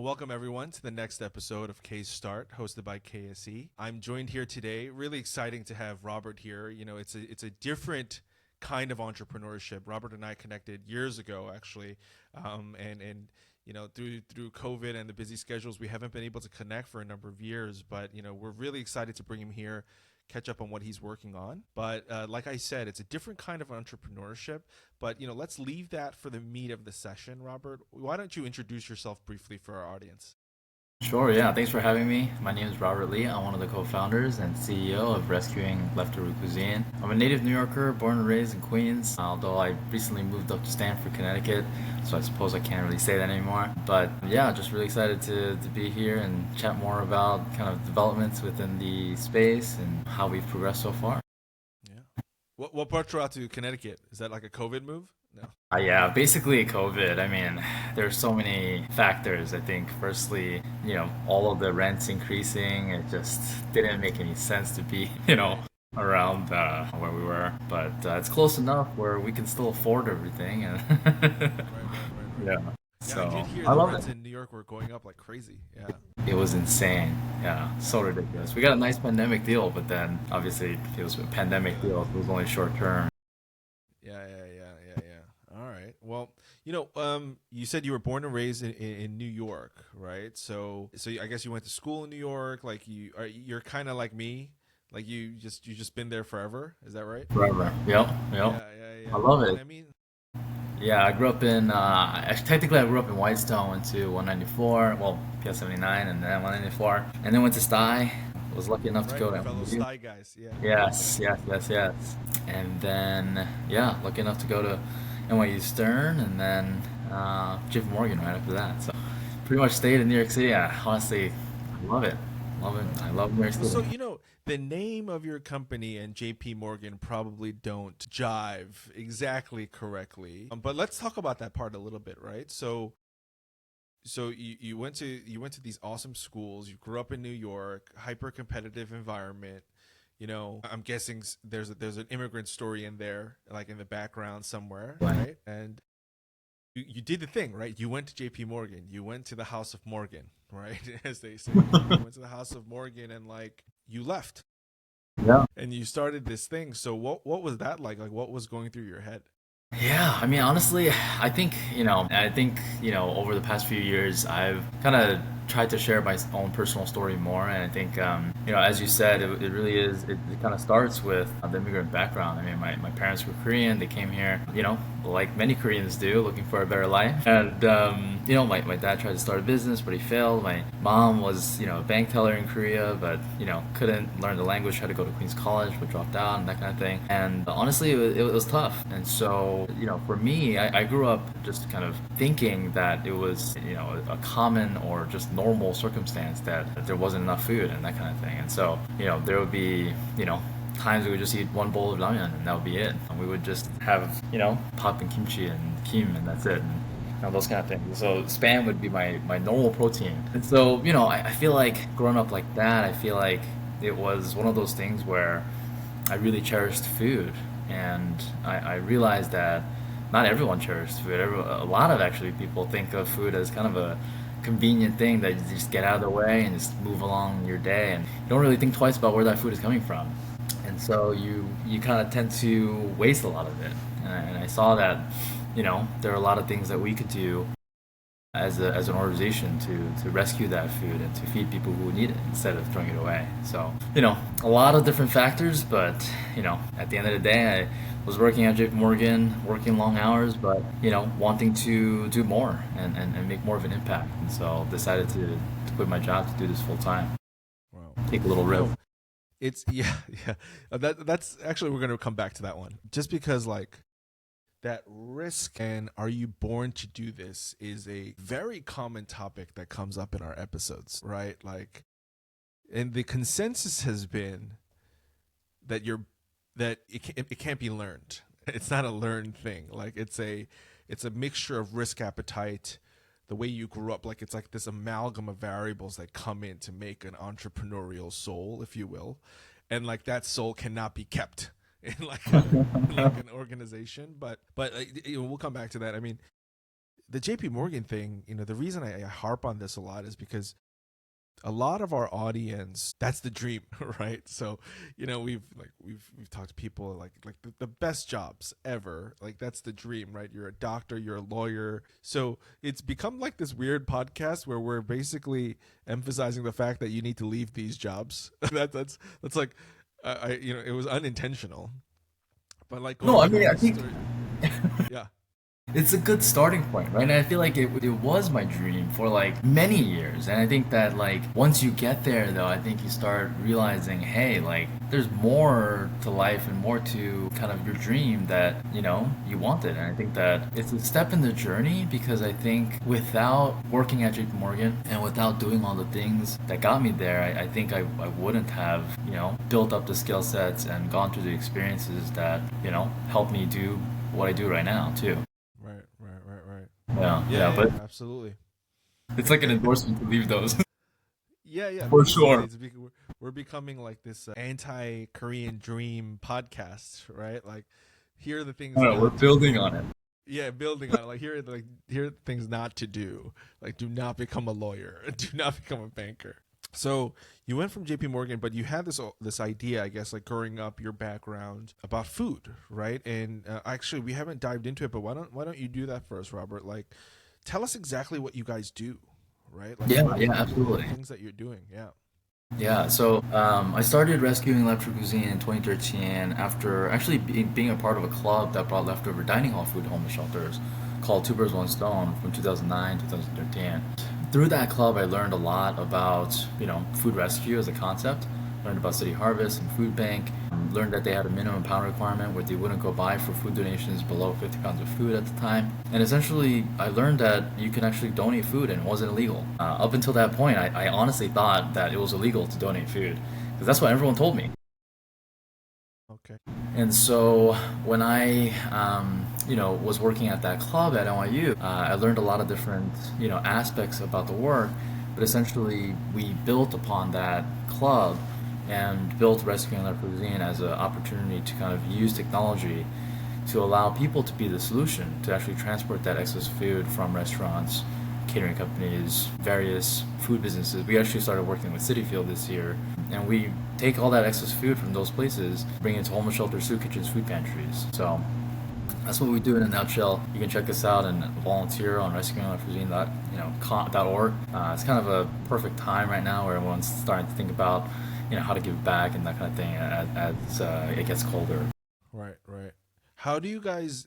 welcome everyone to the next episode of K Start, hosted by KSE. I'm joined here today. Really exciting to have Robert here. You know, it's a different kind of entrepreneurship. Robert and I connected years ago, actually, and you know through COVID and the busy schedules, we haven't been able to connect for a number of years. But you know, we're really excited to bring him here, catch up on what he's working on. But like I said, it's a different kind of entrepreneurship. But you know, let's leave that for the meat of the session. Robert, why don't you introduce yourself briefly for our audience? Sure, yeah. Thanks for having me. My name is Robert Lee. I'm one of the co-founders and CEO of Rescuing Leftover Cuisine. I'm a native New Yorker, born and raised in Queens, although I recently moved up to Stamford, Connecticut, so I suppose I can't really say that anymore. But yeah, just really excited to be here and chat more about kind of developments within the space and how we've progressed so far. Yeah. What brought you out to Connecticut? Is that like a COVID move? No. Yeah, basically COVID. I mean, there's so many factors. I think, firstly, all of the rents increasing, it just didn't make any sense to be, Right. around where we were. But it's close enough where we can still afford everything. And Right. yeah, Yeah, I did so hear I the love it. rents in New York were going up like crazy. Yeah. It was insane. Yeah, so ridiculous. We got a nice pandemic deal, but then obviously it was a pandemic deal. So it was only short term. Yeah. All right. Well, you said you were born and raised in New York, right? So I guess you went to school in New York. Like you're kind of like me. Like you just been there forever. Is that right? Forever. Yep, yep. I Yeah. love And it. I mean, Yeah, I grew up in, technically I grew up in Whitestone, went to 194, well, PS 79 and then 194, and then went to Stuye. Was lucky enough to right, go we're to fellow NYU. Sty guys. Yeah. Yes. And then, yeah, lucky enough to go to NYU Stern and then JP Morgan right after that. So pretty much stayed in New York City. I honestly, I love it. Love it. Right. I love New York Well, so City. the name of your company and JP Morgan probably don't jive exactly correctly. But let's talk about that part a little bit, right? So you went to these awesome schools. You grew up in New York, hyper competitive environment. You know, I'm guessing there's an immigrant story in there, like in the background somewhere, Right. right? And you did the thing, right? You went to JP Morgan. You went to the House of Morgan, right? As they say. You went to the House of Morgan and like you left Yeah. and you started this thing. So what was that like? Like what was going through your head? Yeah, I mean, honestly, over the past few years, I've kind of tried to share my own personal story more. And I think, as you said, it really is, it kind of starts with the immigrant background. I mean, my parents were Korean. They came here, like many Koreans do, looking for a better life. And, my dad tried to start a business, but he failed. My mom was, a bank teller in Korea, but, couldn't learn the language, tried to go to Queens College, but dropped out and that kind of thing. And honestly, it was tough. And so, for me, I grew up just kind of thinking that it was, a common or just normal circumstance that there wasn't enough food and that kind of thing. And so, there would be, times we would just eat one bowl of ramen and that would be it. And we would just have, pop and kimchi and kim and that's it. And, those kind of things. So spam would be my normal protein. And so, I feel like growing up like that, I feel like it was one of those things where I really cherished food. And I realized that not everyone cherishes food. A lot of actually people think of food as kind of a convenient thing that you just get out of the way and just move along your day. And you don't really think twice about where that food is coming from. And so you kind of tend to waste a lot of it. And I saw that, there are a lot of things that we could do as an organization to rescue that food and to feed people who need it instead of throwing it away. So, a lot of different factors, but, at the end of the day, I was working at JP Morgan, working long hours, but, wanting to do more and make more of an impact. And so decided to quit my job to do this full time. Wow. Take a little You risk. know, it's yeah, yeah. That's actually we're gonna come back to that one. Just because like that risk and are you born to do this is a very common topic that comes up in our episodes, right? Like and the consensus has been that it can't be learned. It's not a learned thing. Like it's a mixture of risk appetite, the way you grew up. Like it's like this amalgam of variables that come in to make an entrepreneurial soul, if you will, and like that soul cannot be kept in like an organization. But we'll come back to that. I mean, the JP Morgan thing, the reason I harp on this a lot is because a lot of our audience, that's the dream, right? So we've talked to people like the best jobs ever, like that's the dream, right? You're a doctor, you're a lawyer. So it's become like this weird podcast where we're basically emphasizing the fact that you need to leave these jobs. That's like it was unintentional, but like No, going I through mean, all I this think story. Yeah. it's a good starting point, right? And I feel like it was my dream for like many years. And I think that like once you get there though, I think you start realizing, hey, like there's more to life and more to kind of your dream that, you wanted. And I think that it's a step in the journey because I think without working at JP Morgan and without doing all the things that got me there, I think I wouldn't have, built up the skill sets and gone through the experiences that, helped me do what I do right now too. Right, right, right, right. Yeah, Yeah, yeah, yeah, but yeah, absolutely. it's like an endorsement to leave those Yeah, yeah, for basically, sure. we're becoming like this anti-Korean dream podcast, right? Like, here are the things I don't know, we're not to building do. on it. Yeah, building on it. Here are the things not to do. Like, do not become a lawyer. Do not become a banker. So you went from JP Morgan, but you had this idea, I guess, like growing up, your background about food, right? And actually, we haven't dived into it, but why don't you do that for us, Robert? Like, tell us exactly what you guys do, right? Like, Yeah, what yeah, what are the absolutely. things that you're doing? Yeah. Yeah, so I started Rescuing Leftover Cuisine in 2013 after actually being a part of a club that brought leftover dining hall food to homeless shelters called Two Birds, One Stone from 2009 to 2013. Through that club, I learned a lot about, food rescue as a concept, learned about City Harvest and Food Bank, learned that they had a minimum pound requirement where they wouldn't go buy for food donations below 50 pounds of food at the time. And essentially, I learned that you can actually donate food and it wasn't illegal. Up until that point, I honestly thought that it was illegal to donate food because that's what everyone told me. Okay. And so when I, was working at that club at NYU, I learned a lot of different, aspects about the work. But essentially, we built upon that club and built Rescuing Left Cuisine as an opportunity to kind of use technology to allow people to be the solution to actually transport that excess food from restaurants, catering companies, various food businesses. We actually started working with City Field this year, and we take all that excess food from those places, bring it to homeless shelters, soup kitchens, food pantries. So that's what we do in a nutshell. You can check us out and volunteer on rescuinglifecuisine.org. It's kind of a perfect time right now where everyone's starting to think about how to give back and that kind of thing as it gets colder. Right, right. How do you guys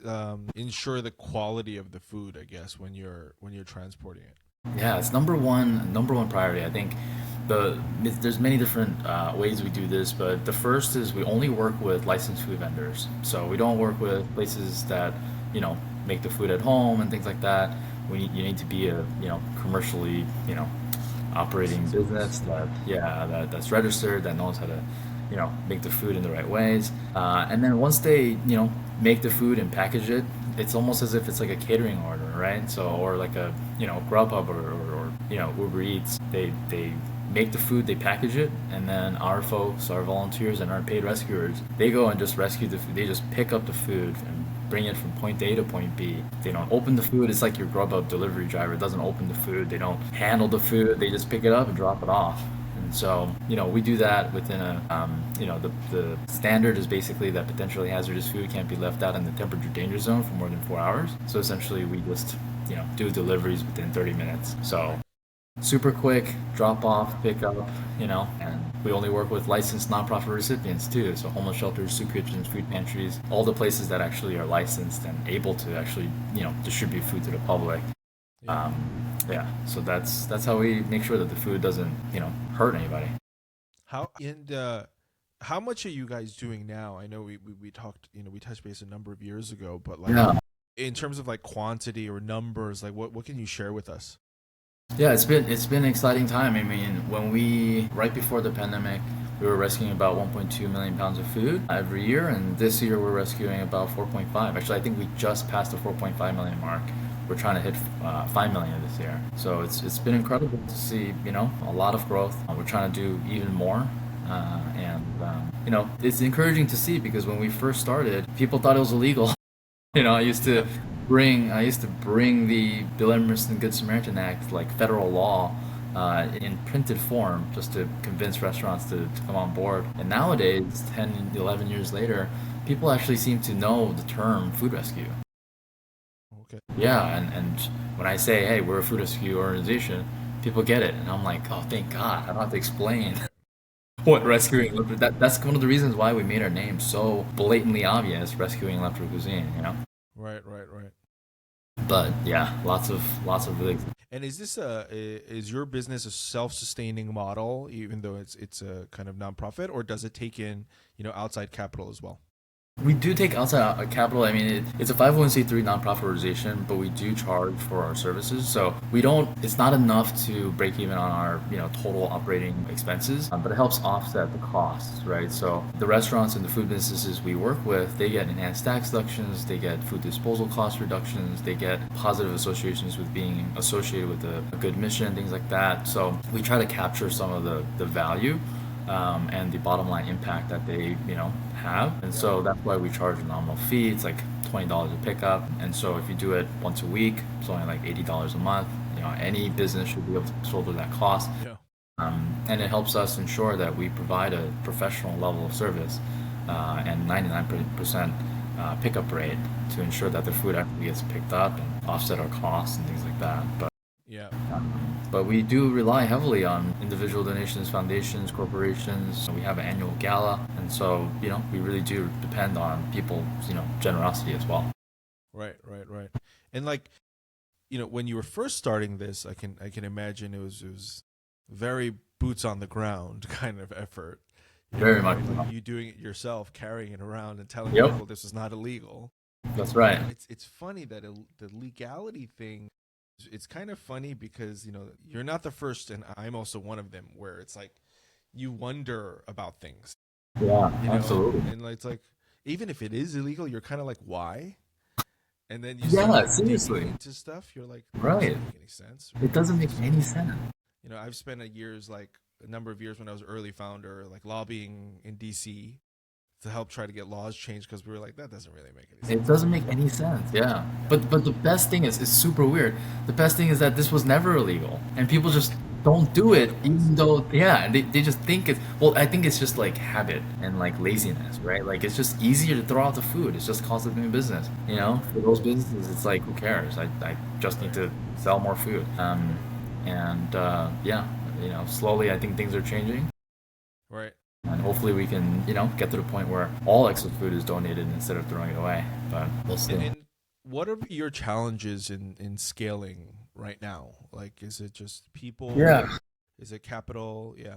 ensure the quality of the food, I guess, when you're transporting it? Yeah, it's number one priority. I think there's many different ways we do this, but the first is we only work with licensed food vendors. So we don't work with places that make the food at home and things like that. You need to be a commercially operating License, business yes. that's registered, that knows how to make the food in the right ways. And then once they make the food and package it, it's almost as if it's like a catering order, right? So or like a Grubhub or Uber Eats. They make the food, they package it, and then our folks, our volunteers, and our paid rescuers, they go and just rescue the food. They just pick up the food and bring it from point A to point B. They don't open the food. It's like your Grubhub delivery driver doesn't open the food. They don't handle the food. They just pick it up and drop it off. And so, we do that within the standard is basically that potentially hazardous food can't be left out in the temperature danger zone for more than 4 hours. So essentially, we just, do deliveries within 30 minutes. So Right. super quick, drop off, pick up, and we only work with licensed nonprofit recipients too. So homeless shelters, soup kitchens, food pantries, all the places that actually are licensed and able to actually, distribute food to the public. Yeah. Um, yeah, so that's how we make sure that the food doesn't, hurt anybody. How much are you guys doing now? I know we talked, we touched base a number of years ago, but like Yeah, in terms of like quantity or numbers, like what can you share with us? yeah, it's been an exciting time. I mean, when we right before the pandemic, we were rescuing about 1.2 million pounds of food every year, and this year we're rescuing about 4.5. Actually, I think we just passed the 4.5 million mark. We're trying to hit 5 million this year, so it's been incredible to see a lot of growth. We're trying to do even more, and it's encouraging to see because when we first started, people thought it was illegal. I used to I used to bring the Bill Emerson Good Samaritan Act, like federal law, in printed form just to convince restaurants to come on board. And nowadays, 10, 11 years later, people actually seem to know the term food rescue. Okay. Yeah, and when I say, hey, we're a food rescue organization, people get it. And I'm like, oh, thank God. I don't have to explain Right. what rescuing that's one of the reasons why we made our name so blatantly obvious, rescuing leftover cuisine, you know? Right. Right. Right. But yeah, lots of really And is this is your business a self-sustaining model, even though it's a kind of nonprofit, or does it take in outside capital as well? we do take outside capital. I mean, it's a 501(c)(3) nonprofit organization, but we do charge for our services. So we don't. It's not enough to break even on our total operating expenses, but it helps offset the costs, right? So the restaurants and the food businesses we work with, they get enhanced tax deductions, they get food disposal cost reductions, they get positive associations with being associated with a good mission, things like that. So we try to capture some of the value and the bottom line impact that they have. And Yeah. so that's why we charge a nominal fee. It's like $20 a pickup. And so if you do it once a week, it's only like $80 a month. Any business should be able to shoulder that cost. Yeah. And it helps us ensure that we provide a professional level of service and 99% pickup rate to ensure that the food actually gets picked up and offset our costs and things like that. Yeah. But we do rely heavily on individual donations, foundations, corporations. We have an annual gala, and so we really do depend on people's generosity as well. Right. Right. Right. And like, when you were first starting this, I can imagine it was very boots on the ground kind of effort. Very much Right? Like so. you doing it yourself, carrying it around and telling Yep, people this is not illegal. that's right. It's funny that the legality thing. It's kind of funny because you're not the first, and I'm also one of them, where it's like you wonder about things, Yeah, and absolutely. it's like even if it is illegal, you're kind of like why, and then you Yeah, start digging seriously. into stuff, you're like that Right. doesn't make any sense, It doesn't make so any sense. I've spent a number of years when I was early founder, like lobbying in DC to help try to get laws changed because we were like that doesn't really make any It sense. doesn't make any sense. Yeah. But the best thing is, it's super weird. The best thing is that this was never illegal, and people just don't do Yeah, it, it was. even though yeah, they just think it's well. I think it's just like habit and like laziness, right? Like it's just easier to throw out the food. It's just cost of doing business. For those businesses, it's like who cares? I just need Right. to sell more food. And yeah, slowly I think things are changing. Right. And hopefully we can, get to the point where all excess food is donated instead of throwing it away. But we'll And see. and what are your challenges in scaling right now? Like, is it just people? Yeah. Is it capital? Yeah.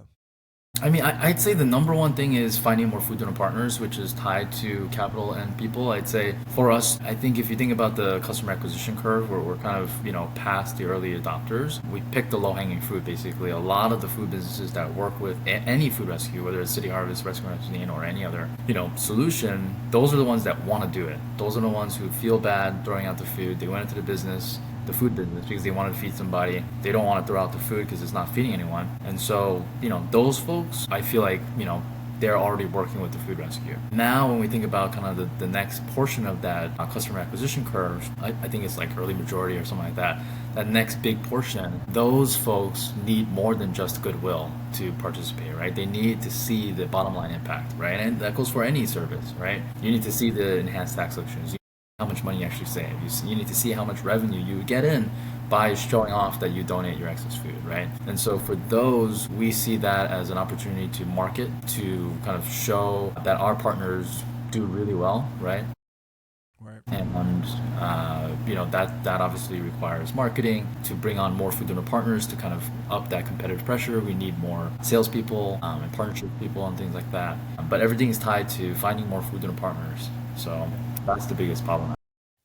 I mean, I'd say the number one thing is finding more food donor partners, which is tied to capital and people. I'd say for us, I think if you think about the customer acquisition curve, where we're kind of, past the early adopters, we picked the low-hanging fruit, basically. A lot of the food businesses that work with any food rescue, whether it's City Harvest, Rescuing Cuisine, or any other, solution, those are the ones that want to do it. Those are the ones who feel bad throwing out the food. They went into the food business because they want to feed somebody. They don't want to throw out the food because it's not feeding anyone. And so, those folks, I feel like, they're already working with the food rescue. Now, when we think about kind of the next portion of that customer acquisition curve, I think it's like early majority or something like that. That next big portion, those folks need more than just goodwill to participate, right? They need to see the bottom line impact, right? And that goes for any service, right? You need to see the enhanced tax deductions, how much money you actually save. You need to see how much revenue you get in by showing off that you donate your excess food, right? And so for those, we see that as an opportunity to market, to kind of show that our partners do really well, right? Right. And that obviously requires marketing to bring on more food donor partners to kind of up that competitive pressure. We need more salespeople and partnership people and things like that. But everything is tied to finding more food donor partners. So that's the biggest problem.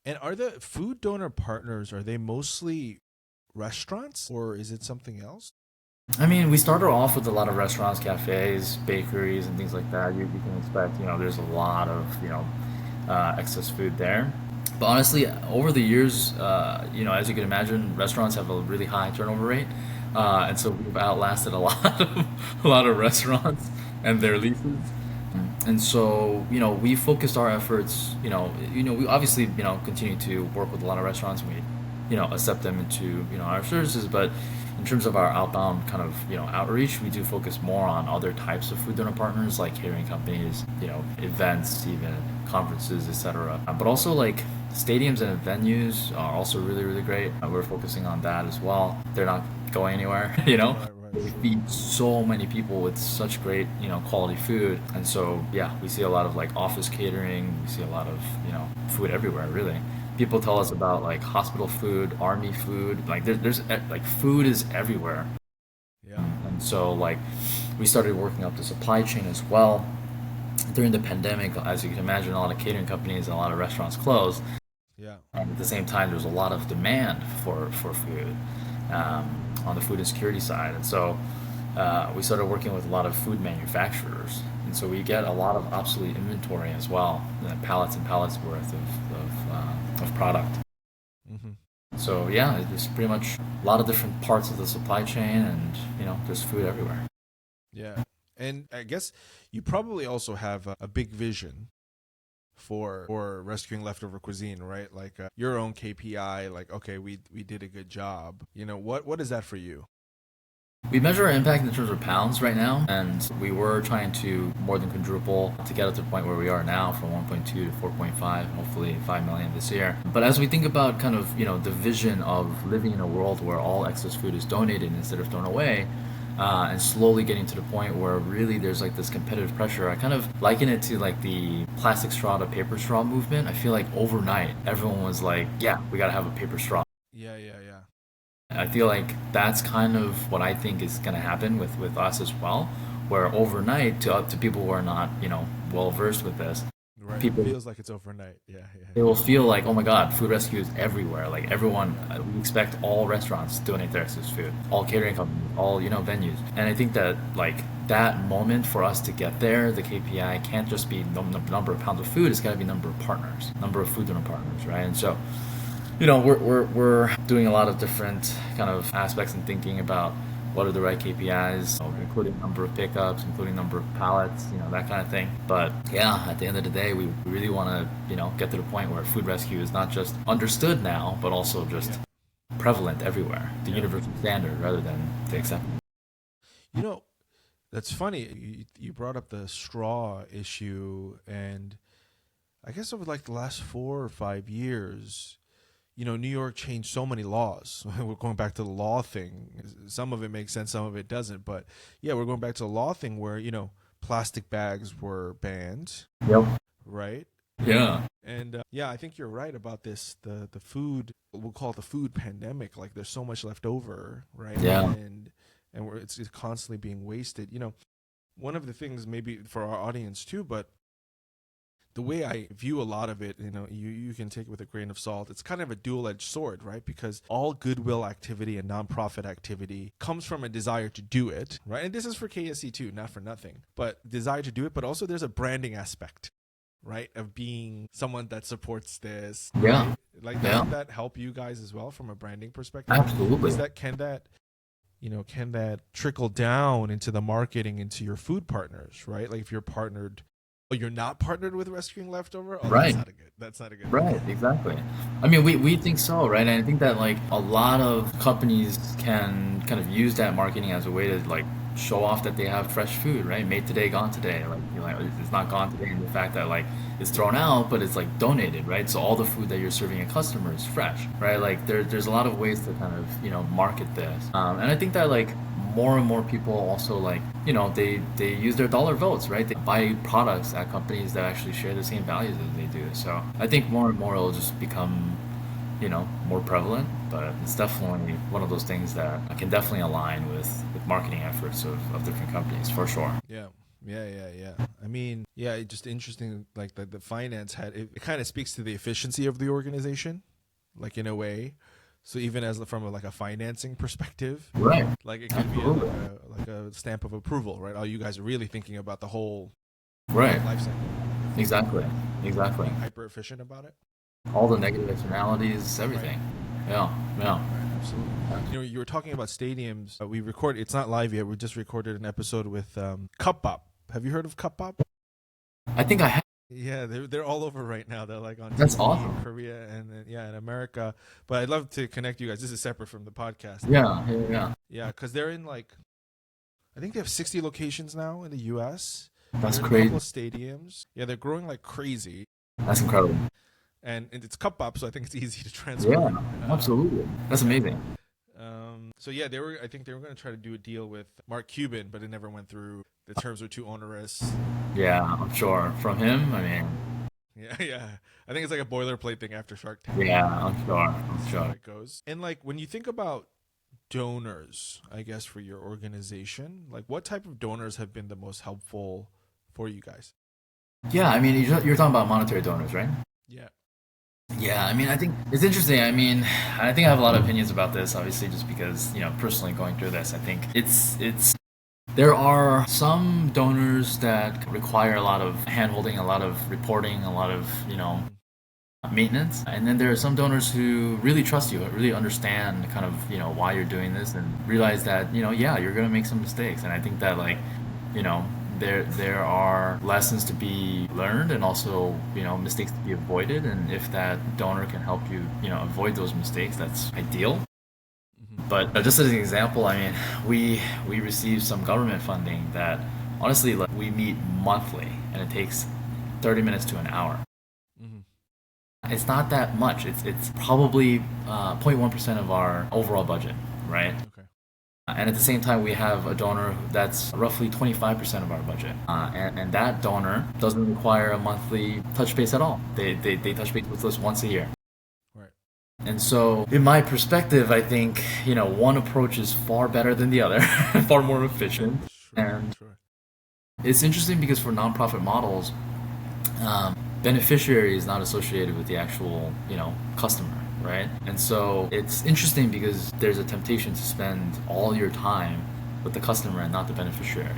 And are the food donor partners, are they mostly restaurants or is it something else? I mean, we started off with a lot of restaurants, cafes, bakeries, and things like that. You can expect, there's a lot of, excess food there. But honestly, over the years, as you can imagine, restaurants have a really high turnover rate, and so we've outlasted a lot of restaurants and their leases. And so, we focused our efforts, we obviously, continue to work with a lot of restaurants and we, accept them into, our services. But in terms of our outbound kind of, outreach, we do focus more on other types of food donor partners like catering companies, events, even conferences, etc. But also like stadiums and venues are also really, really great. We're focusing on that as well. They're not going anywhere, Right, right, they sure. feed so many people with such great, quality food. And so, yeah, we see a lot of like office catering. We see a lot of, food everywhere, really. People tell us about like hospital food, army food. Like like food is everywhere. Yeah, And so, like, we started working up the supply chain as well. During the pandemic, as you can imagine, a lot of catering companies and a lot of restaurants closed. yeah, And at the same time, there's a lot of demand for food on the food insecurity side. And so we started working with a lot of food manufacturers. And so we get a lot of obsolete inventory as well, pallets and pallets worth of product. hmm, So yeah, it's pretty much a lot of different parts of the supply chain, and there's food everywhere. yeah. And I guess you probably also have a big vision for rescuing leftover cuisine, right? Like your own KPI, like okay, we did a good job. What is that for you? We measure our impact in terms of pounds right now, and we were trying to more than quadruple to get up to the point where we are now from 1.2 to 4.5, hopefully 5 million this year. But as we think about kind of, the vision of living in a world where all excess food is donated instead of thrown away, and slowly getting to the point where really there's like this competitive pressure. I kind of liken it to like the plastic straw to paper straw movement. I feel like overnight everyone was like, yeah, we got to have a paper straw. Yeah, yeah, yeah. I feel like that's kind of what I think is going to happen with us as well, where overnight to people who are not, well versed with this, Right. It people feels like it's overnight. Yeah, yeah, they will feel like, oh my God, food rescue is everywhere. Like everyone, we expect all restaurants to donate their excess food, all catering companies, all, venues. And I think that like that moment for us to get there, the KPI can't just be number of pounds of food. It's got to be number of partners, number of food donor partners, right? And so we're doing a lot of different kind of aspects and thinking about what are the right KPIs, including number of pickups, including number of pallets, that kind of thing. But yeah, at the end of the day, we really want to, get to the point where food rescue is not just understood now, but also just yeah, prevalent everywhere, the yeah. universal standard rather than the exception. You know, that's funny. You brought up the straw issue, and I guess over like the last 4 or 5 years, New York changed so many laws. We're going back to the law thing. Some of it makes sense, some of it doesn't. But yeah, we're going back to the law thing where, plastic bags were banned, Yep. right? Yeah. And yeah, I think you're right about this. The food, we'll call it the food pandemic. Like there's so much left over, right? Yeah. And it's constantly being wasted. One of the things maybe for our audience too, but the way I view a lot of it, you can take it with a grain of salt. It's kind of a dual-edged sword, right? Because all goodwill activity and nonprofit activity comes from a desire to do it, right? And this is for KSC too, not for nothing, but desire to do it. But also, there's a branding aspect, right, of being someone that supports this, Yeah. right? Like, Yeah. doesn't that help you guys as well from a branding perspective? Absolutely. Is that can that trickle down into the marketing into your food partners, right? Like if you're partnered, oh, you're not partnered with Rescuing Leftover. Oh, Right. that's not a good Right, look. exactly. I mean, we think so, right? And I think that like a lot of companies can kind of use that marketing as a way to like show off that they have fresh food, right? Made today, gone today. Like, it's not gone today in the fact that like it's thrown out, but it's like donated, right? So all the food that you're serving a customer is fresh, right? Like there's a lot of ways to kind of, market this. And I think that like more and more people also like they use their dollar votes, right? They buy products at companies that actually share the same values as they do. So I think more and more it'll just become more prevalent, but it's definitely one of those things that can definitely align with marketing efforts of different companies for sure. Yeah. Yeah, yeah, yeah. I mean, yeah, it's just interesting. Like the finance had it kind of speaks to the efficiency of the organization, like in a way. So even as from like a financing perspective, Right. like it could be Absolutely. like a stamp of approval, right? Oh, you guys are really thinking about the whole Right. life cycle of food, Exactly. and Exactly. being hyper efficient about it. All the negative externalities, Right. everything. Yeah. Yeah. Right, absolutely. You were talking about stadiums. We record. It's not live yet. We just recorded an episode with Cup Bop. Have you heard of Cup Bop? I think I have. Yeah, they're all over right now. They're like on That's TV in awesome. Korea and then, yeah, in America. But I'd love to connect you guys. This is separate from the podcast. Yeah, yeah, yeah. Yeah, because they're in like, I think they have 60 locations now in the U.S. That's They're in a couple crazy. of stadiums. Yeah, they're growing like crazy, That's incredible. and it's cup up, so I think it's easy to Yeah, transport. absolutely. That's Yeah. amazing. So yeah, they were. I think they were going to try to do a deal with Mark Cuban, but it never went through. The terms were too onerous. Yeah, I'm sure. From him, I mean, Yeah, yeah. I think it's like a boilerplate thing after Shark Tank. yeah, I'm sure. I'm That's how sure. it goes. And like when you think about donors, I guess for your organization, like what type of donors have been the most helpful for you guys? Yeah, I mean, you're talking about monetary donors, right? Yeah. Yeah, I mean, I think it's interesting. I mean, I think I have a lot of opinions about this, obviously, just because, personally going through this, I think there are some donors that require a lot of handholding, a lot of reporting, a lot of, Mhm. maintenance. And then there are some donors who really trust you, really understand kind of, why you're doing this and realize that, yeah, you're going to make some mistakes. And I think that like, you know, there are lessons to be learned and also, mistakes to be avoided. And if that donor can help you, avoid those mistakes, that's ideal. Mhm. But just as an example, I mean, we receive some government funding that honestly, like, we meet monthly, and it takes 30 minutes to an hour. Mhm. It's not that much. It's probably 0.1% of our overall budget, right? Okay. And at the same time, we have a donor that's roughly 25% of our budget. And that donor doesn't require a monthly touch base at all. They touch base with us once a year. Right. And so, in my perspective, I think, one approach is far better than the other, far more efficient. Sure. And Sure. it's interesting because for nonprofit models, beneficiary is not associated with the actual, customer, right? And so it's interesting because there's a temptation to spend all your time with the customer and not the beneficiary.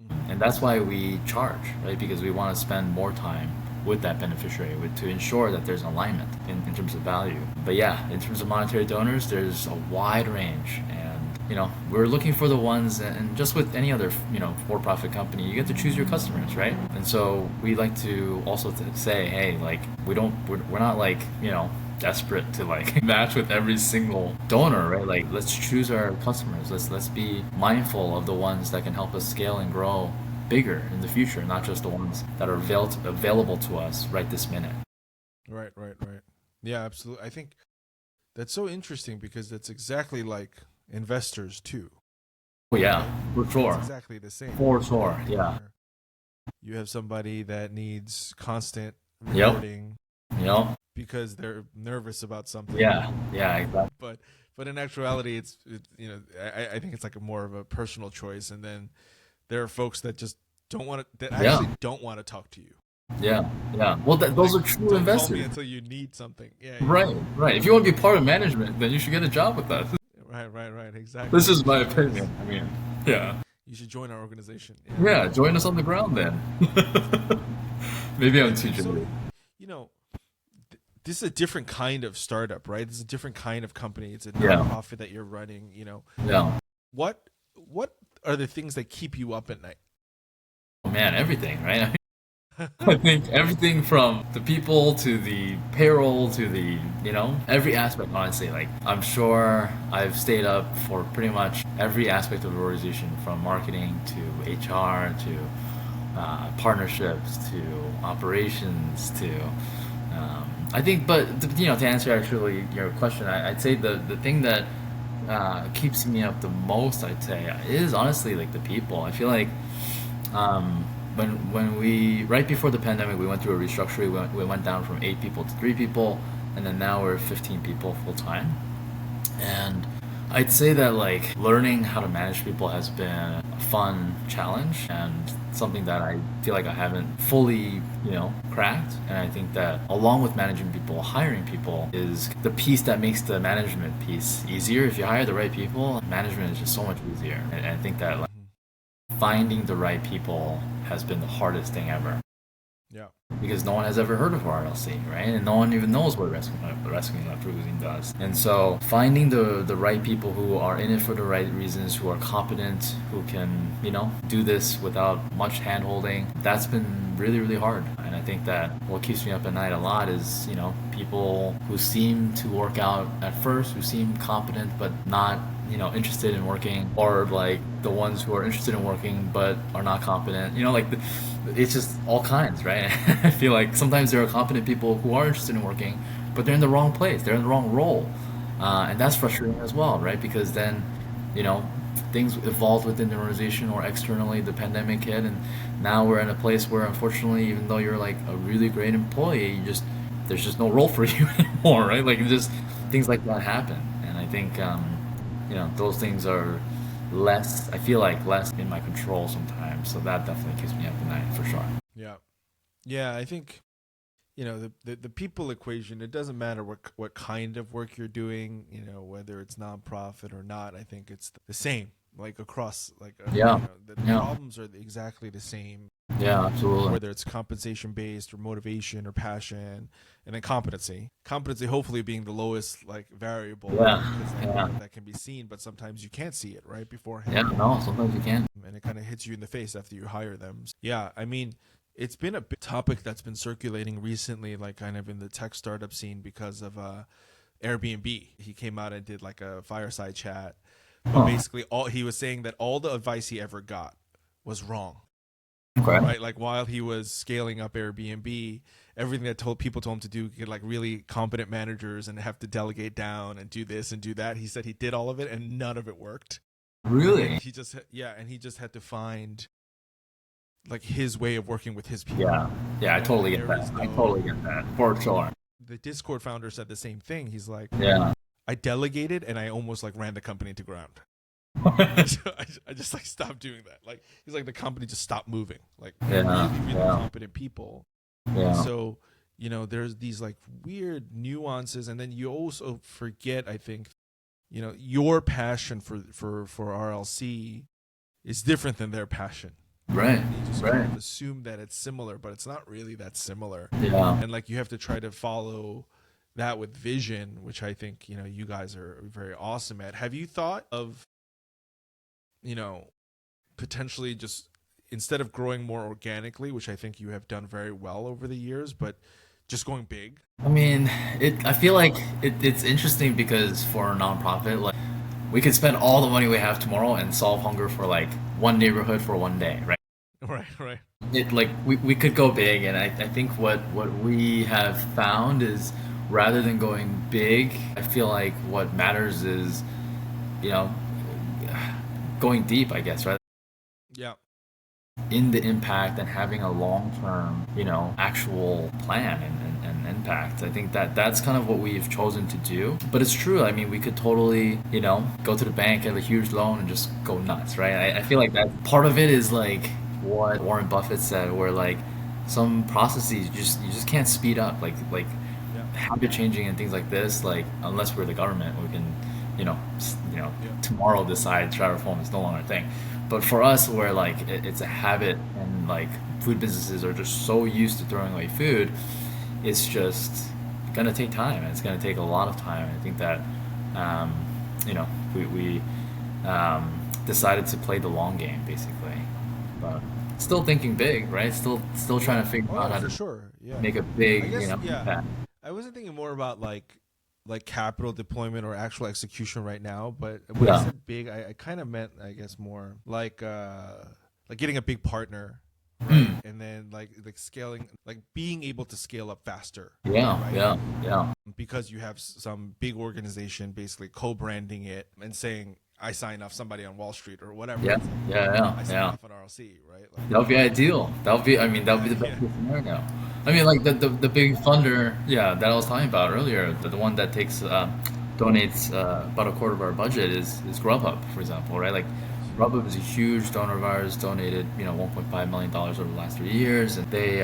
Mhm. And that's why we charge, right? Because we want to spend more time with that beneficiary to ensure that there's alignment in terms of value. But yeah, in terms of monetary donors, there's a wide range. And, we're looking for the ones, and just with any other, for-profit company, you get to choose your customers, right? And so we like to also say, hey, like, we're not like, desperate to like match with every single donor, right? Like, let's choose our customers. Let's be mindful of the ones that can help us scale and grow bigger in the future, not just the ones that are available to us right this minute. Right. Right. Right. Yeah. Absolutely. I think that's so interesting because that's exactly like investors too, Oh yeah, right? for It's sure, exactly the same, for right? sure, yeah, Where you have somebody that needs constant yep, reporting yep, because they're nervous about something, yeah, yeah, exactly, but in actuality, I think it's like a more of a personal choice, and then there are folks that just don't want to that yeah, actually don't want to talk to you. yeah, yeah. Well, Like, those are true don't call me investors, until you need something. Yeah, yeah, right? Right. If you want to be part of management, then you should get a job with us. right, right, right. Exactly. This is You my should join us. opinion. I mean, yeah, You should join our organization. Yeah. yeah. Join us on the ground then. Maybe I'm too So, jaded. you know, this is a different kind of startup, right? This is a different kind of company. It's a Yeah, nonprofit that you're running. yeah. What are the things that keep you up at night? Oh, man, everything, right? I think everything from the people to the payroll to the, every aspect, honestly. Like, I'm sure I've stayed up for pretty much every aspect of the organization from marketing to HR to partnerships to operations to. I think, but, to answer actually your question, I'd say the thing that keeps me up the most, I'd say, is honestly like the people. I feel like um, when we right before the pandemic, we went through a restructuring. We went down from 8 people to 3 people, and then now we're 15 people full time. And I'd say that like learning how to manage people has been a fun challenge and something that I feel like I haven't fully, cracked. And I think that along with managing people, hiring people is the piece that makes the management piece easier. If you hire the right people, management is just so much easier. And I think that like Mhm. finding the right people has been the hardest thing ever. Yeah. because no one has ever heard of RLC, right? And no one even knows what Rescuing Leftover Cuisine does. And so finding the right people who are in it for the right reasons, who are competent, who can, do this without much hand holding, that's been really, really hard. And I think that what keeps me up at night a lot is, people who seem to work out at first, who seem competent, but not interested in working, or like the ones who are interested in working but are not competent, it's just all kinds, right? I feel like sometimes there are competent people who are interested in working, but they're in the wrong place, they're in the wrong role, and that's frustrating as well, right? Because then, you know, things evolved within the organization or externally. The pandemic hit, and now we're in a place where, unfortunately, even though you're like a really great employee, there's just no role for you anymore, right? Like just things like that happen, and I think those things are less. I feel like less in my control sometimes, so that definitely keeps me up at night for sure. Yeah. Yeah, I think the people equation, it doesn't matter what kind of work you're doing, whether it's nonprofit or not. I think it's the same, like across, like Yeah, the yeah, problems are exactly the same, yeah, absolutely. whether it's compensation based or motivation or passion, and then competency hopefully being the lowest like variable, Yeah, because then yeah, that can be seen, but sometimes you can't see it right yeah. beforehand, No, sometimes you can. and it kind of hits you in the face after you hire them. Yeah, I mean, it's been a big topic that's been circulating recently, like kind of in the tech startup scene, because of Airbnb. He came out and did like a fireside chat, but Huh. basically all he was saying that all the advice he ever got was wrong. Okay. Right, like while he was scaling up Airbnb, everything that people told him to do, get like really competent managers and have to delegate down and do this and do that. He said he did all of it and none of it worked. And then Really? he just had to find like his way of working with his Yeah. people. Yeah, I totally And get there that. is I totally no get that. For sure. The Discord founder said the same thing. He's like, Yeah. I delegated and I almost like ran the company to ground. So I just like stopped doing that. Like he's like the company just stopped moving. Like Yeah. really, really Yeah. competent people. And Yeah. so, there's these like weird nuances, and then you also forget, I think, your passion for RLC is different than their passion. Right. And you just kind Right. of assume that it's similar, but it's not really that similar. Yeah. And like you have to try to follow that with vision, which I think, you guys are very awesome at. Have you thought of, you know, potentially just instead of growing more organically, which I think you have done very well over the years, but just going big? I mean, I feel like it's interesting because for a nonprofit, like we could spend all the money we have tomorrow and solve hunger for like one neighborhood for one day, right? Right, right. It like we could go big, and I think what we have found is rather than going big, I feel like what matters is, you know, going deep, I guess, right? Yeah. In the impact and having a long term, actual plan and impact. I think that's kind of what we've chosen to do. But it's true. I mean, we could totally, go to the bank, have a huge loan, and just go nuts, right? I feel like that part of it is like what Warren Buffett said, where like some processes you just can't speed up, like Yeah. habit changing and things like this. Like unless we're the government, we can, Yeah. tomorrow decide styrofoam is no longer a thing. But for us, where like it's a habit, and like food businesses are just so used to throwing away food, it's just gonna take time, and it's gonna take a lot of time. I think that, um, we decided to play the long game basically, but still thinking big, right? Still trying Yeah. to figure Oh out yeah, how for to sure. Yeah. make a I big, guess yeah. impact. I wasn't thinking more about like capital deployment or actual execution right now, but when I Yeah. said big, I kind of meant, I guess, more like getting a big partner, right? Mm. And then like scaling, like being able to scale up faster, Yeah. right? Yeah. Yeah. Because you have some big organization basically co-branding it and saying, I sign off somebody on Wall Street or whatever. Yeah. It's like, Yeah. Yeah. I sign Yeah. off on RLC, right? Like, That would be ideal. That would be, I mean, that would be the yeah, best case scenario. I mean, like the big funder, yeah, that I was talking about earlier, the one that donates about a quarter of our budget is Grubhub, for example, right? Like nice. Grubhub is a huge donor of ours, donated, $1.5 million over the last 3 years, and they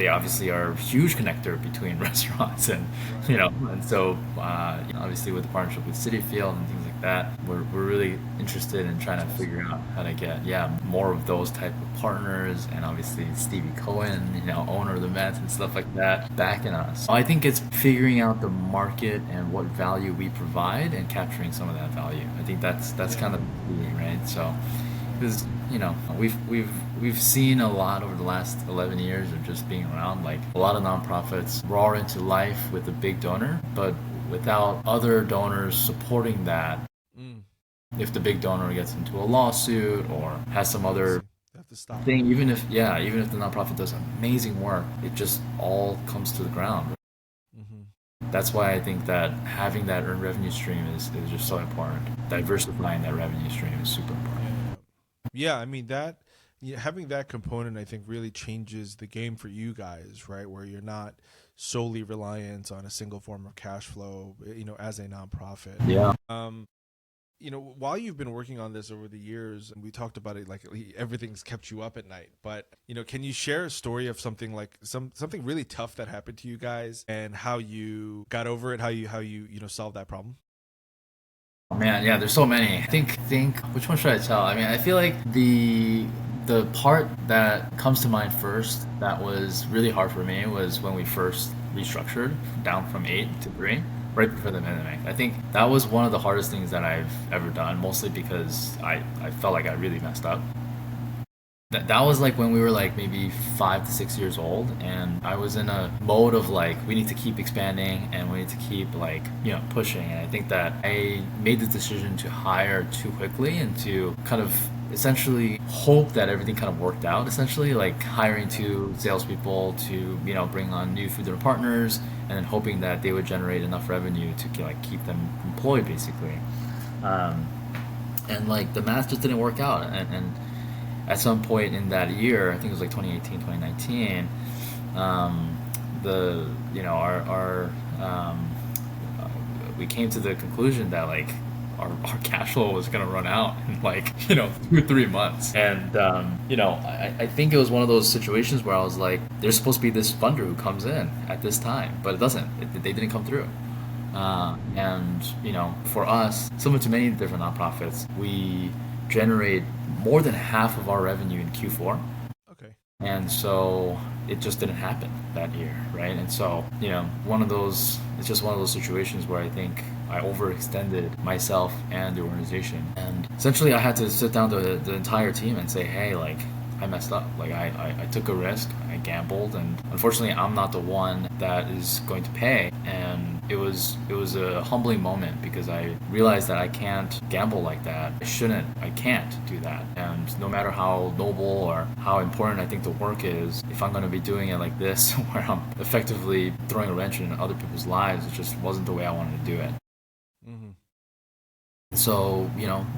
obviously are a huge connector between restaurants and, Right. and so, obviously with the partnership with Citi Field and things like like that. We're really interested in trying to figure out how to get, yeah, more of those type of partners, and obviously Stevie Cohen, owner of the Mets and stuff like that, backing us. I think it's figuring out the market and what value we provide and capturing some of that value. I think that's Yeah. kind of the key, right? So Yeah. because we've seen a lot over the last 11 years of just being around, like a lot of nonprofits roar into life with a big donor, but without other donors supporting that, Mm, if the big donor gets into a lawsuit or has some I other see. They have to stop. thing, even if the nonprofit does amazing work, it just all comes to the ground. Hmm. That's why I think that having that earned revenue stream is just so important. Diversifying that revenue stream is super important. Yeah. Yeah. I mean that. Yeah, having that component, I think, really changes the game for you guys, right? Where you're not solely reliant on a single form of cash flow, as a nonprofit. Yeah. Um, while you've been working on this over the years, and we talked about it, like everything's kept you up at night, but can you share a story of something like something really tough that happened to you guys and how you got over it, how you solved that problem? Oh, man, yeah, there's so many. Think which one should I tell? I mean, I feel like the part that comes to mind first that was really hard for me was when we first restructured down from 8 to 3, right before the pandemic. I think that was one of the hardest things that I've ever done, mostly because I felt like I really messed up. That was like when we were like maybe 5 to 6 years old, and I was in a mode of like we need to keep expanding and we need to keep like pushing. And I think that I made the decision to hire too quickly and to kind of essentially hope that everything kind of worked out. Essentially, like hiring two salespeople to bring on new food dinner partners, and then hoping that they would generate enough revenue to like keep them employed, basically. Um, and like the math just didn't work out, and at some point in that year, I think it was like 2018, 2019, the our uh, we came to the conclusion that like our cash flow was gonna run out in like 2 or 3 months, and I think it was one of those situations where I was like, there's supposed to be this funder who comes in at this time, but it doesn't. They didn't come through. And for us, similar to many different nonprofits, we generate more than half of our revenue in Q4. Okay. And so it just didn't happen that year, right? And so, it's just one of those situations where I think I overextended myself and the organization. And essentially, I had to sit down to the entire team and say, hey, like, I messed up. Like, I took a risk, I gambled, and unfortunately, I'm not the one that is going to pay. And it was a humbling moment because I realized that I can't gamble like that. I can't do that. And no matter how noble or how important I think the work is, if I'm going to be doing it like this, where I'm effectively throwing a wrench in other people's lives, it just wasn't the way I wanted to do it. Hmm. So,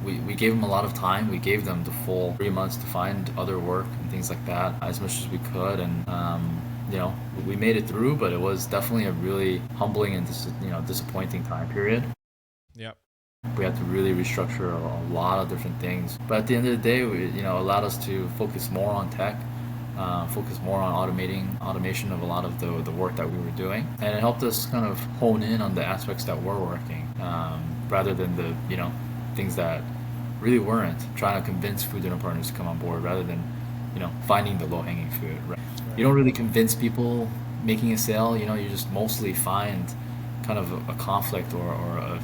we gave them a lot of time. We gave them the full 3 months to find other work and things like that as much as we could. And, we made it through, but it was definitely a really humbling and disappointing time period. Yep. We had to really restructure a lot of different things. But at the end of the day, we, allowed us to focus more on tech, focus more on automation of a lot of the work that we were doing. And it helped us kind of hone in on the aspects that were working, rather than the, things that really weren't, trying to convince food dinner partners to come on board rather than, finding the low-hanging fruit, right? You Right. don't really convince people making a sale, you just mostly find kind of a conflict, or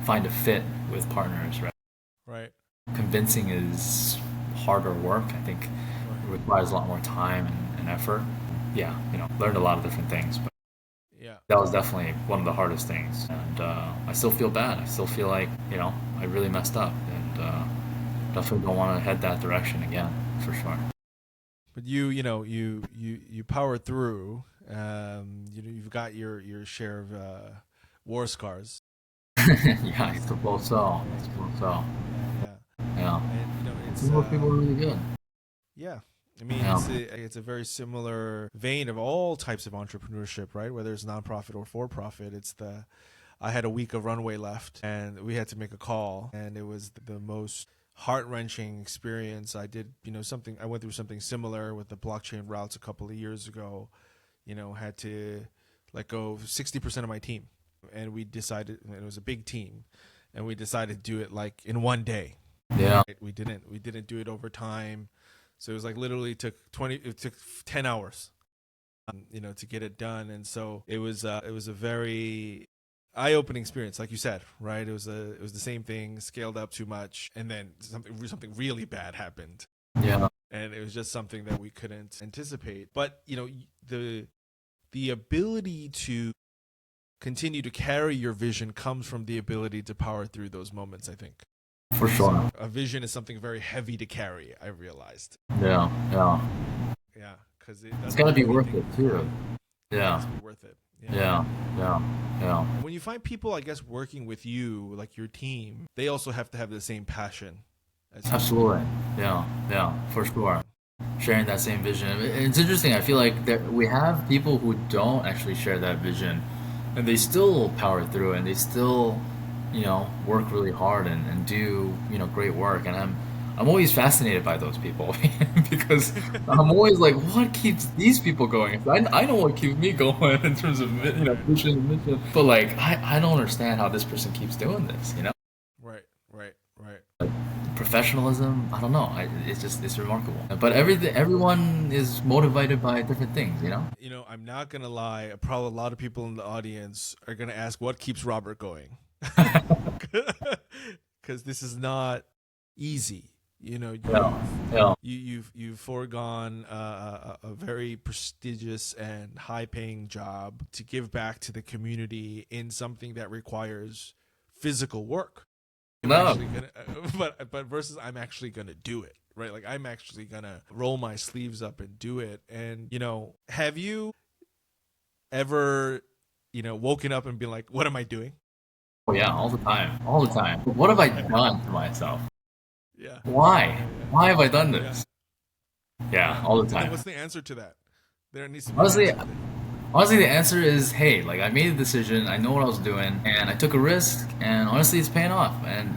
find a fit with partners, right? Right. Convincing is harder work. I think Right. it requires a lot more time and effort. Yeah, learned a lot of different things, but Yeah. that was definitely one of the hardest things. And I still feel bad. I still feel like, I really messed up, and Yeah. definitely don't want to head that direction again, for sure. But you power through. You've got your share of war scars. Yeah, I suppose so. I Yeah. suppose so. Yeah. Yeah. Yeah. And Some of those people are really good. yeah. I mean, Yeah. it's a very similar vein of all types of entrepreneurship, right? Whether it's nonprofit or for profit. I had a week of runway left, and we had to make a call, and it was the most heart wrenching experience. I went through something similar with the blockchain routes a couple of years ago. Had to let go of 60% of my team, and we decided, and it was a big team, and we decided to do it like in one day. Yeah. Right? We didn't do it over time, so it was like literally took 10 hours, to get it done. And so it was a very eye-opening experience, like you said, right? It was the same thing scaled up too much, and then something really bad happened, Yeah. and it was just something that we couldn't anticipate. But the ability to continue to carry your vision comes from the ability to power through those moments, I think. For So sure. a vision is something very heavy to carry, I realized. Yeah. Yeah. Yeah, because It's that's got to not be worth everything. it too. It has Yeah. to be worth it. Yeah. Yeah. Yeah. Yeah. And when you find people, I guess, working with you, like your team, they also have to have the same passion as you. Absolutely. Yeah. Yeah. For sure. Sharing that same vision. It's interesting. I feel like we have people who don't actually share that vision, and they still power through, and they still, work really hard and do, great work. And I'm always fascinated by those people because I'm always like, what keeps these people going? I know what keeps me going in terms of, Right, right, vision and mission, but like, I don't understand how this person keeps doing this. right, right, right. Professionalism, I don't know. It's remarkable. But everyone is motivated by different things. I'm not gonna lie. Probably a lot of people in the audience are gonna ask, "What keeps Robert going?" Because this is not easy. Yeah, yeah, You've foregone a very prestigious and high-paying job to give back to the community in something that requires physical work. I'm no, actually gonna, but versus I'm actually gonna do it, right? Like I'm actually gonna roll my sleeves up and do it. And have you ever, woken up and been like, "What am I doing?" oh yeah, all the time, all the time. What have I done to myself? Yeah, Why? yeah, yeah, Why have I done yeah, this? Yeah, yeah. all the And then time. what's the answer to that? There needs to be an Honestly, answer there. honestly, the answer is, hey, like I made a decision, I know what I was doing, and I took a risk, and honestly, it's paying off. And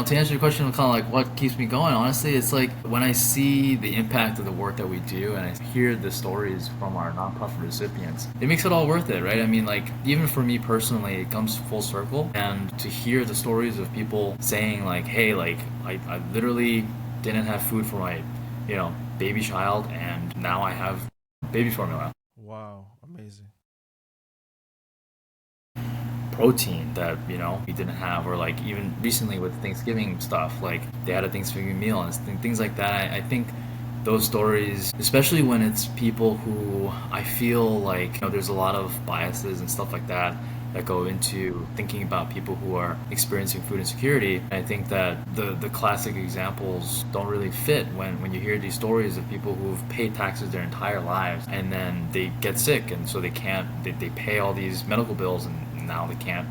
to answer your question, kind of like what keeps me going, honestly, it's like when I see the impact of the work that we do and I hear the stories from our nonprofit recipients, it makes it all worth it, right? I mean, like, even for me personally, it comes full circle. And to hear the stories of people saying, like, hey, like, I literally didn't have food for my, baby child, and now I have baby formula. Wow, amazing. Protein that we didn't have, or like even recently with Thanksgiving stuff, like they had a Thanksgiving meal and things like that. I think those stories, especially when it's people who I feel like there's a lot of biases and stuff like that go into thinking about people who are experiencing food insecurity. I think that the classic examples don't really fit when you hear these stories of people who've paid taxes their entire lives and then they get sick, and so they pay all these medical bills, and now they can't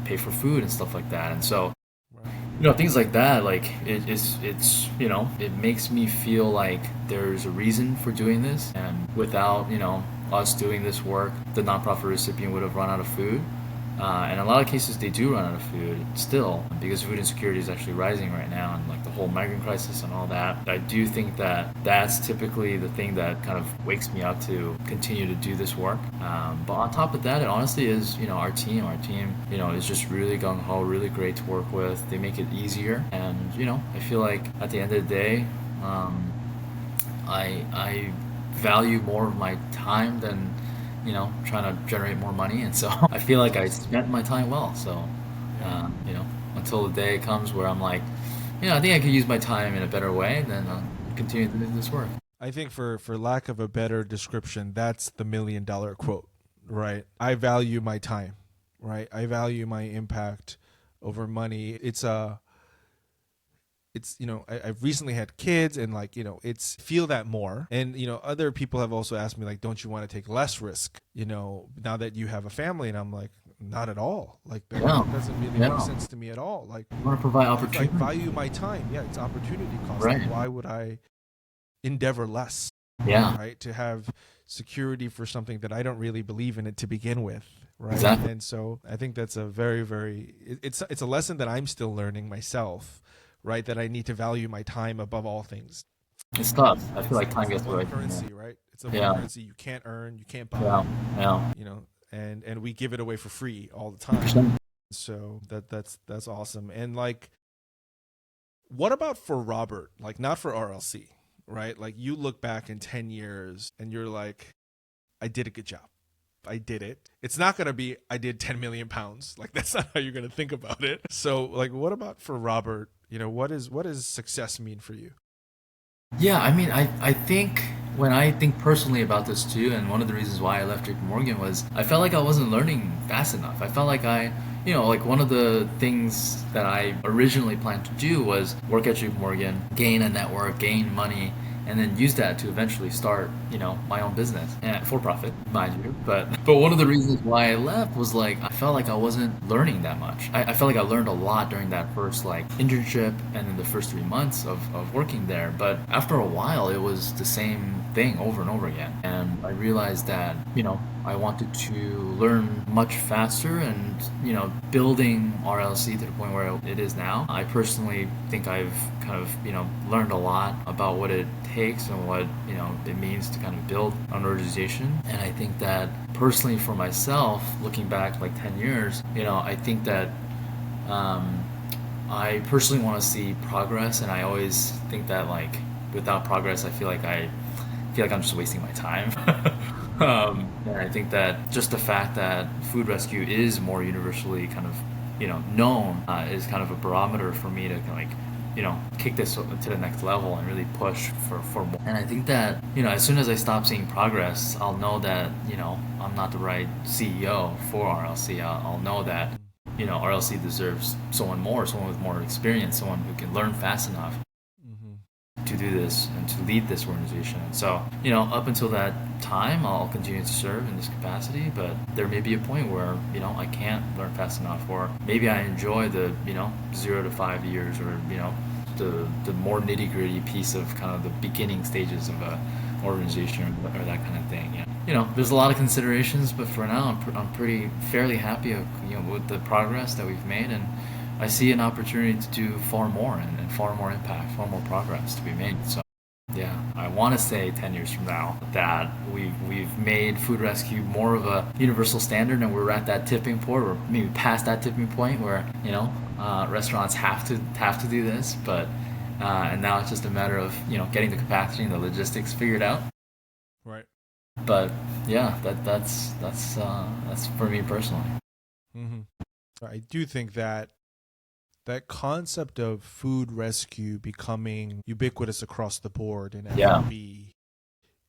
pay for food and stuff like that. And so Right. things like that, like it's it makes me feel like there's a reason for doing this, and without us doing this work, the nonprofit recipient would have run out of food. And in a lot of cases, they do run out of food still because food insecurity is actually rising right now, and like the whole migrant crisis and all that. I do think that that's typically the thing that kind of wakes me up to continue to do this work. But on top of that, it honestly is our team. Our team, is just really gung ho, really great to work with. They make it easier, and I feel like at the end of the day, I value more of my time than trying to generate more money, and so I feel like I spent my time well. So, Yeah. until the day comes where I'm like, I think I could use my time in a better way, then I'll continue to do this work. I think for lack of a better description, that's the $1 million quote, right? I value my time, right? I value my impact over money. I've recently had kids, and like it's feel that more. And other people have also asked me like, don't you want to take less risk, now that you have a family? And I'm like, not at all. Like Yeah, that doesn't really make yeah. sense to me at all. Like You want to provide I opportunity, value my time. Yeah, it's opportunity cost. Like right? why would I endeavor less, Yeah, right? To have security for something that I don't really believe in it to begin with, right? exactly. And so I think that's a very, very it's a lesson that I'm still learning myself, right? That I need to value my time above all things. It's tough. I feel It's like time it's the gets one away from you. currency, right? It's the one Yeah, currency you can't earn, you can't yeah, buy, yeah. and we give it away for free all the time. 100%. So that's awesome. And like, what about for Robert? Like, not for RLC, right? Like, you look back in 10 years and you're like, I did a good job. I did it. It's not going to be, I did 10 million pounds. Like, that's not how you're going to think about it. So like, what about for Robert? What does success mean for you? Yeah, I mean, I think when I think personally about this too, and one of the reasons why I left JP Morgan was I felt like I wasn't learning fast enough. I felt like like one of the things that I originally planned to do was work at JP Morgan, gain a network, gain money, and then use that to eventually start, my own business and for profit, mind you. But one of the reasons why I left was like I felt like I wasn't learning that much. I felt like I learned a lot during that first like internship and then the first 3 months of working there. But after a while, it was the same thing over and over again. And I realized that, I wanted to learn much faster and, building RLC to the point where it is now. I personally think I've kind of, learned a lot about what it takes and what, it means to kind of build an organization. And I think that personally for myself, looking back like 10 years, I think that I personally want to see progress. And I always think that like without progress, I feel like I'm just wasting my time. And I think that just the fact that food rescue is more universally kind of, known is kind of a barometer for me to kind of like, kick this to the next level and really push for more. And I think that, as soon as I stop seeing progress, I'll know that, I'm not the right CEO for RLC. I'll know that, RLC deserves someone with more experience, someone who can learn fast enough Hmm. to do this and to lead this organization. And so, up until that time, I'll continue to serve in this capacity, but there may be a point where, I can't learn fast enough, or maybe I enjoy the, 0 to 5 years, or, the more nitty gritty piece of kind of the beginning stages of a organization or that kind of thing. Yeah. There's a lot of considerations, but for now, I'm pretty fairly happy, with the progress that we've made, and I see an opportunity to do far more and far more impact, far more progress to be made. So, yeah, I want to say 10 years from now that we've made food rescue more of a universal standard, and we're at that tipping point, or maybe past that tipping point, where restaurants have to do this, but and now it's just a matter of getting the capacity and the logistics figured out. Right. But yeah, that's for me personally. Hmm. I do think that concept of food rescue becoming ubiquitous across the board in Yeah, F&B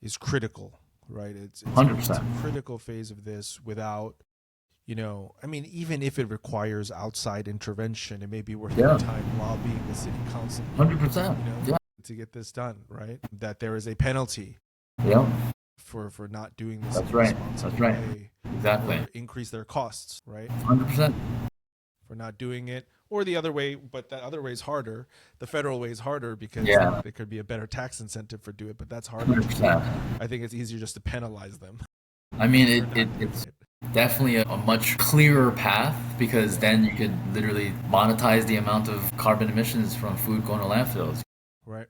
is critical, right? It's 100%. a critical phase of this. Without, I mean, even if it requires outside intervention, it may be worth your Yeah, time lobbying the city council, 100%. Yeah, to get this done, right? That there is a penalty yeah, for not doing this in that's a right. That's responsible right. way, Exactly. or increase their costs, right? 100%. For not doing it, or the other way, but that other way is harder. The federal way is harder because Yeah, there could be a better tax incentive for do it, but that's harder to do. 100%. I think it's easier just to penalize them I mean, for not doing it's it. definitely a much clearer path because Yeah. then you could literally monetize the amount of carbon emissions from food going to landfills. Right.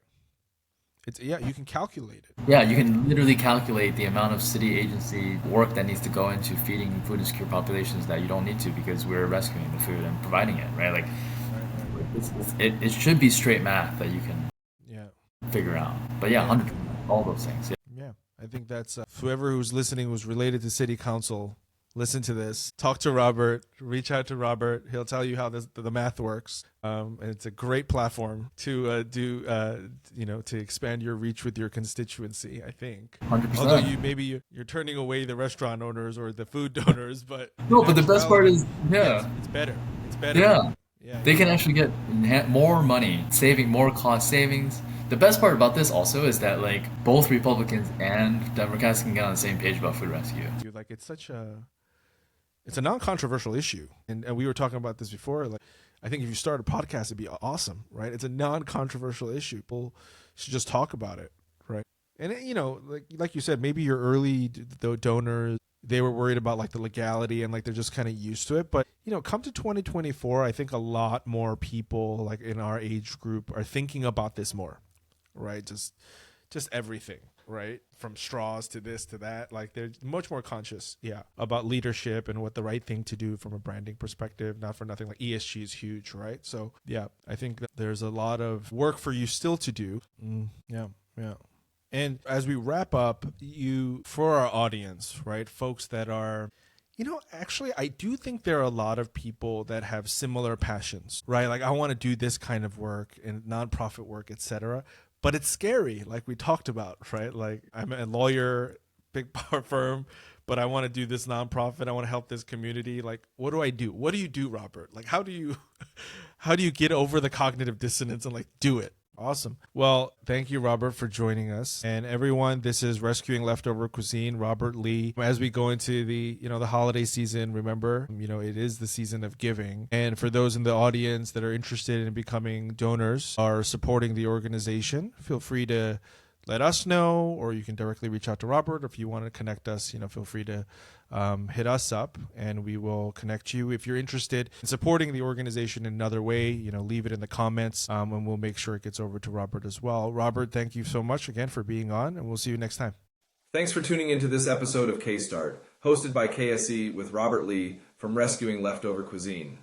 It's, yeah, you can calculate it, Yeah, you right? can literally calculate the amount of city agency work that needs to go into feeding food insecure populations that you don't need to because we're rescuing the food and providing it, right? Like, Right. it should be straight math that you can Yeah. figure out. But yeah, Yeah. 100%, all those things. Yeah. Yeah. I think that's whoever who's listening who's related to city council, listen to this, talk to Robert, reach out to Robert. He'll tell you how the math works. And it's a great platform to to expand your reach with your constituency, I think. Although 100%. you're turning away the restaurant owners or the food donors, but in No, but the best part actuality, is, yeah, yeah, it's better. It's better. yeah. Yeah, They yeah, can actually get more money, saving more cost savings. The best part about this also is that like both Republicans and Democrats can get on the same page about food rescue. dude. Like, it's a non-controversial issue, and we were talking about this before. Like, I think if you start a podcast, it'd be awesome, right? It's a non-controversial issue. People should just talk about it, right? And like you said, maybe your early donors, they were worried about like the legality and like they're just kind of used to it. But come to 2024, I think a lot more people like in our age group are thinking about this more, right? Just everything. right? From straws to this to that. Like they're much more conscious, yeah, about leadership and what the right thing to do from a branding perspective. Not for nothing, like ESG is huge, right? So yeah, I think that there's a lot of work for you still to do. Yeah, yeah. And as we wrap up, you, for our audience, right, folks that are, actually, I do think there are a lot of people that have similar passions, right? Like, I want to do this kind of work and nonprofit work, etc. But it's scary, like we talked about, right? Like, I'm a lawyer, big power firm, but I want to do this nonprofit. I want to help this community. Like, what do I do? What do you do, Robert? Like, how do you, how do you get over the cognitive dissonance and like do it? Awesome. Well, thank you, Robert, for joining us. And everyone, this is Rescuing Leftover Cuisine, Robert Lee. As we go into the holiday season, remember, it is the season of giving. And for those in the audience that are interested in becoming donors or supporting the organization, feel free to let us know, or you can directly reach out to Robert. If you want to connect us, feel free to hit us up and we will connect you. If you're interested in supporting the organization in another way, leave it in the comments and we'll make sure it gets over to Robert as well. Robert, thank you so much again for being on, and we'll see you next time. Thanks for tuning into this episode of K-Start, hosted by KSE with Robert Lee from Rescuing Leftover Cuisine.